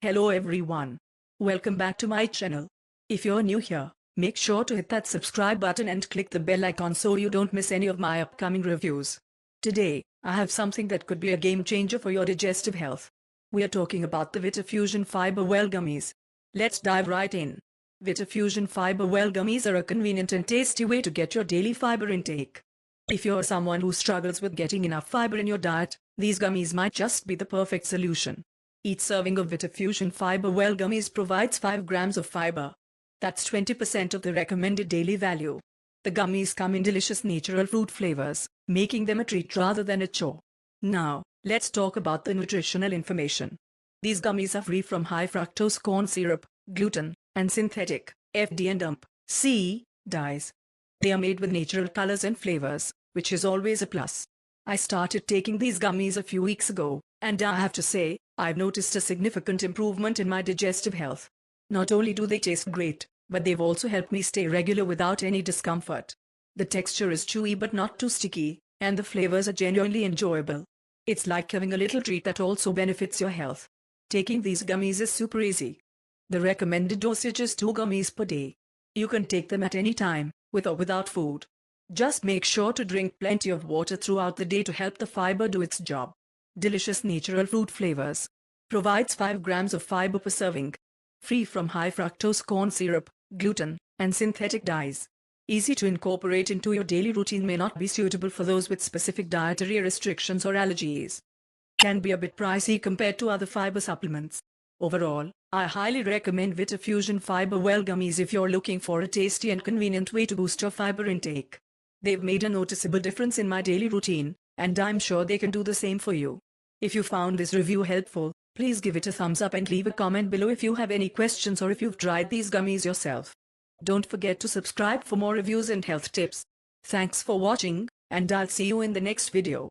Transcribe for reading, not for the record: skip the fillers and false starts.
Hello everyone. Welcome back to my channel. If you're new here, make sure to hit that subscribe button and click the bell icon so you don't miss any of my upcoming reviews. Today, I have something that could be a game changer for your digestive health. We are talking about the Vitafusion Fiber Well Gummies. Let's dive right in. Vitafusion Fiber Well Gummies are a convenient and tasty way to get your daily fiber intake. If you're someone who struggles with getting enough fiber in your diet, these gummies might just be the perfect solution. Each serving of Vitafusion Fiber Well Gummies provides 5 grams of fiber. That's 20% of the recommended daily value. The gummies come in delicious natural fruit flavors, making them a treat rather than a chore. Now, let's talk about the nutritional information. These gummies are free from high fructose corn syrup, gluten, and synthetic FD and C dyes. They are made with natural colors and flavors, which is always a plus. I started taking these gummies a few weeks ago, and I have to say, I've noticed a significant improvement in my digestive health. Not only do they taste great, but they've also helped me stay regular without any discomfort. The texture is chewy but not too sticky, and the flavors are genuinely enjoyable. It's like having a little treat that also benefits your health. Taking these gummies is super easy. The recommended dosage is 2 gummies per day. You can take them at any time, with or without food. Just make sure to drink plenty of water throughout the day to help the fiber do its job. Delicious natural fruit flavors. Provides 5 grams of fiber per serving. Free from high fructose corn syrup, gluten, and synthetic dyes. Easy to incorporate into your daily routine, may not be suitable for those with specific dietary restrictions or allergies. Can be a bit pricey compared to other fiber supplements. Overall, I highly recommend Vitafusion Fiber Well Gummies if you're looking for a tasty and convenient way to boost your fiber intake. They've made a noticeable difference in my daily routine, and I'm sure they can do the same for you. If you found this review helpful, please give it a thumbs up and leave a comment below if you have any questions or if you've tried these gummies yourself. Don't forget to subscribe for more reviews and health tips. Thanks for watching, and I'll see you in the next video.